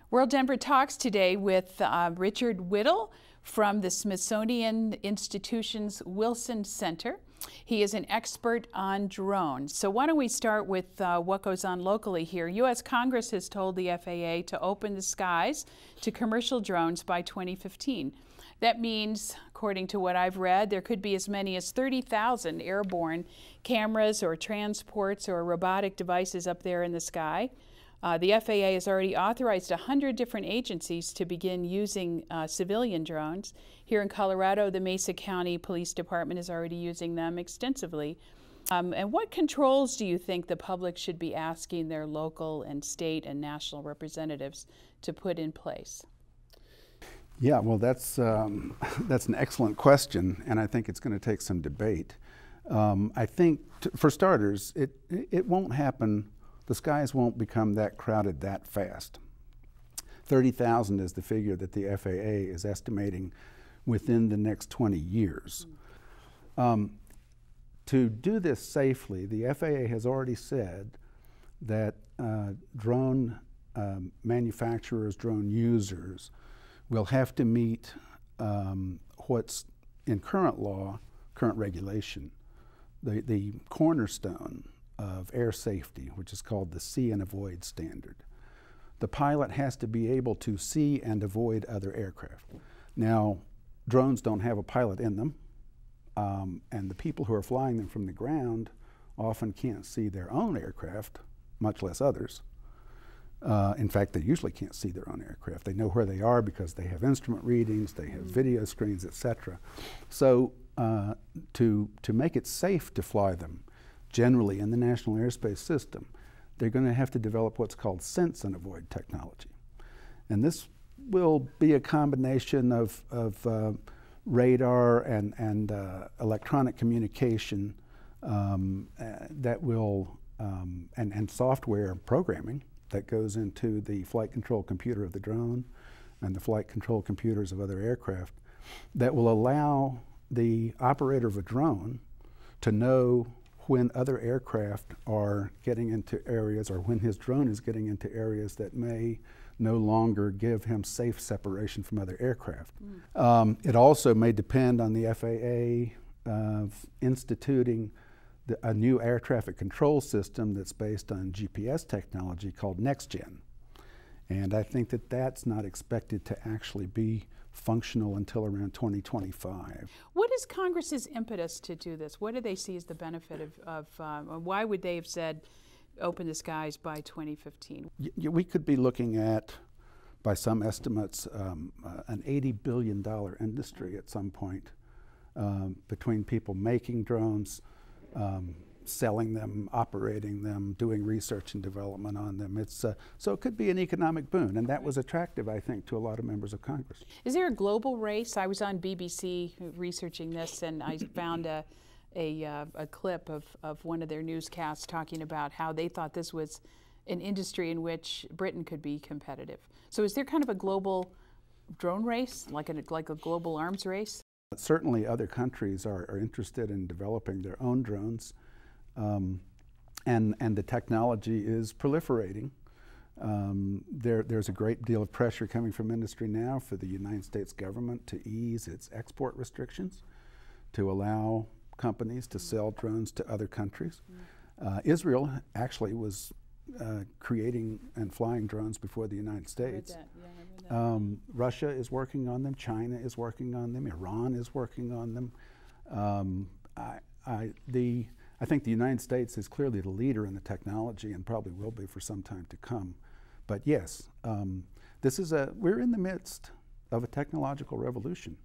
World Denver talks today with Richard Whittle from the Smithsonian Institution's Wilson Center. He is an expert on drones. So why don't we start with what goes on locally here. U.S. Congress has told the FAA to open the skies to commercial drones by 2015. That means, according to what I've read, there could be as many as 30,000 airborne cameras or transports or robotic devices up there in the sky. The FAA has already authorized 100 different agencies to begin using civilian drones. Here in Colorado, the Mesa County Police Department is already using them extensively. And what controls do you think the public should be asking their local and state and national representatives to put in place? Yeah, well, that's an excellent question, and I think it's going to take some debate. I think, for starters, it won't happen. The skies won't become that crowded that fast. 30,000 is the figure that the FAA is estimating within the next 20 years. To do this safely, the FAA has already said that drone manufacturers, drone users, will have to meet what's in current law, current regulation, the cornerstone of air safety, which is called the see and avoid standard. The pilot has to be able to see and avoid other aircraft. Now, drones don't have a pilot in them, and the people who are flying them from the ground often can't see their own aircraft, much less others. In fact, they usually can't see their own aircraft. They know where they are because they have instrument readings, they have video screens, etc. So to make it safe to fly them, generally in the National Airspace System, they're going to have to develop what's called sense and avoid technology. And this will be a combination of radar and electronic communication that will, and software programming that goes into the flight control computer of the drone and the flight control computers of other aircraft that will allow the operator of a drone to know when other aircraft are getting into areas, or when his drone is getting into areas that may no longer give him safe separation from other aircraft. It also may depend on the FAA instituting a new air traffic control system that's based on GPS technology called NextGen. And I think that that's not expected to actually be functional until around 2025. What is Congress's impetus to do this? What do they see as the benefit of why would they have said open the skies by 2015? We could be looking at, by some estimates, an $80 billion industry at some point between people making drones, selling them, operating them, doing research and development on them. So it could be an economic boon, and that was attractive, I think, to a lot of members of Congress. Is there a global race? I was on BBC researching this, and I found a clip of one of their newscasts talking about how they thought this was an industry in which Britain could be competitive. So is there kind of a global drone race, like a global arms race? Certainly other countries are interested in developing their own drones, and the technology is proliferating. There's a great deal of pressure coming from industry now for the United States government to ease its export restrictions, to allow companies to sell drones to other countries. Israel actually was creating and flying drones before the United States. Russia is working on them, China is working on them, Iran is working on them. I think the United States is clearly the leader in the technology and probably will be for some time to come. But yes, we're in the midst of a technological revolution,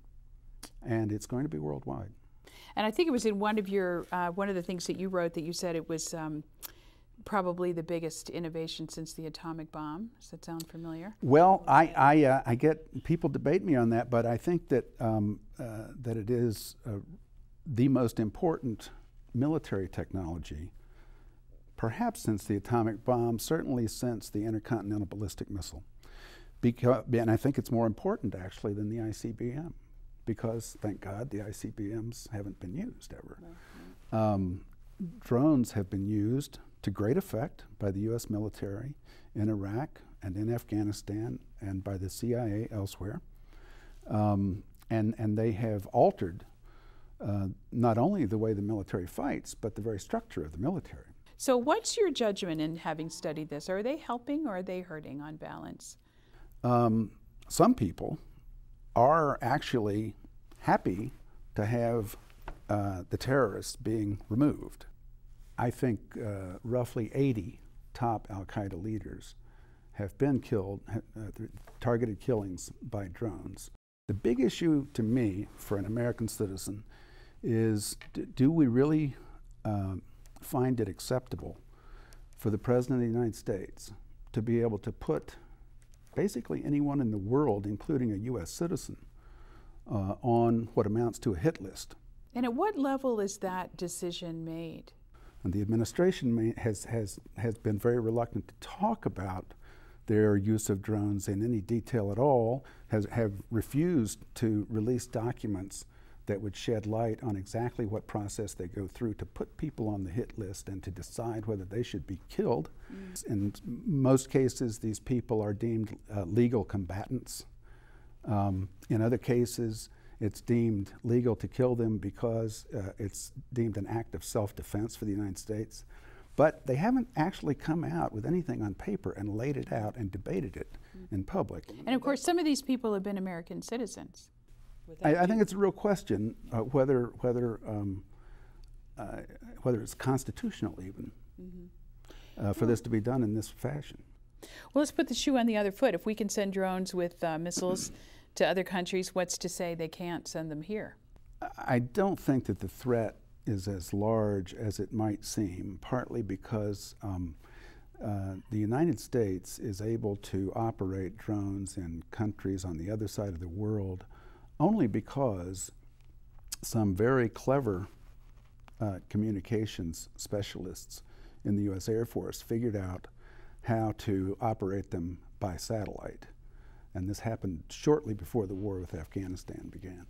and it's going to be worldwide. And I think it was in one of the things that you wrote that you said it was probably the biggest innovation since the atomic bomb. Does that sound familiar? Well, I get people debate me on that, but I think that that it is the most important military technology, perhaps since the atomic bomb, certainly since the intercontinental ballistic missile. And I think it's more important actually than the ICBM, because thank God the ICBMs haven't been used ever. Drones have been used to great effect by the U.S. military in Iraq and in Afghanistan and by the CIA elsewhere. And they have altered not only the way the military fights, but the very structure of the military. So what's your judgment in having studied this? Are they helping or are they hurting on balance? Some people are actually happy to have the terrorists being removed. I think roughly 80 top al-Qaeda leaders have been killed, targeted killings by drones. The big issue to me for an American citizen is, do we really find it acceptable for the President of the United States to be able to put basically anyone in the world, including a U.S. citizen, on what amounts to a hit list? And at what level is that decision made? And the administration has been very reluctant to talk about their use of drones in any detail at all, have refused to release documents that would shed light on exactly what process they go through to put people on the hit list and to decide whether they should be killed. In most cases, these people are deemed legal combatants. In other cases, it's deemed legal to kill them because it's deemed an act of self-defense for the United States. But they haven't actually come out with anything on paper and laid it out and debated it in public. And of course, some of these people have been American citizens. I think it's a real question whether it's constitutional even for this to be done in this fashion. Well, let's put the shoe on the other foot. If we can send drones with missiles to other countries, what's to say they can't send them here? I don't think that the threat is as large as it might seem, partly because the United States is able to operate drones in countries on the other side of the world only because some very clever communications specialists in the U.S. Air Force figured out how to operate them by satellite. And this happened shortly before the war with Afghanistan began.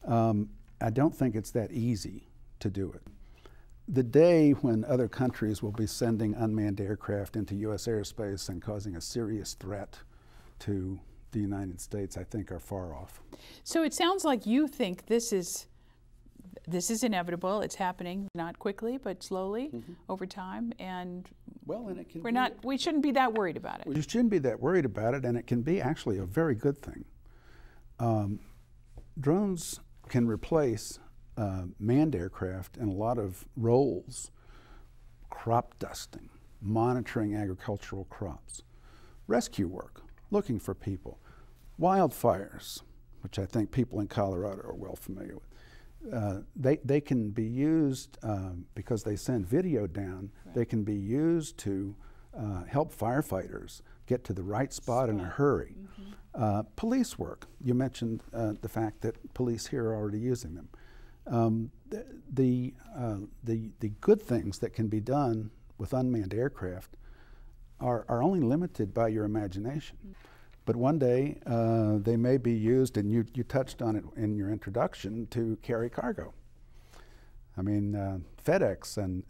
I don't think it's that easy to do it. The day when other countries will be sending unmanned aircraft into U.S. airspace and causing a serious threat to the United States, I think, are far off. So it sounds like you think this is inevitable. It's happening, not quickly, but slowly over time, and and it can we shouldn't be that worried about it. We shouldn't be that worried about it, and it can be actually a very good thing. Drones can replace manned aircraft in a lot of roles: crop dusting, monitoring agricultural crops, rescue work, looking for people, wildfires, which I think people in Colorado are well familiar with. They can be used because they send video down. Right. They can be used to help firefighters get to the right spot in a hurry. Police work. You mentioned the fact that police here are already using them. The good things that can be done with unmanned aircraft are only limited by your imagination. But one day they may be used, and you touched on it in your introduction, to carry cargo. I mean, FedEx and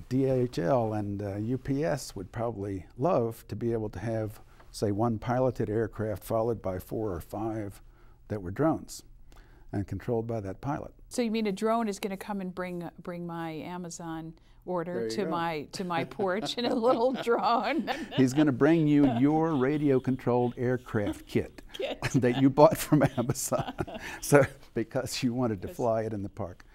DHL and UPS would probably love to be able to have, say, one piloted aircraft followed by 4 or 5 that were drones and controlled by that pilot. So you mean a drone is going to come and bring my Amazon order to my porch in a little drone? He's going to bring you your radio-controlled aircraft kit that you bought from Amazon, so because you wanted to fly it in the park.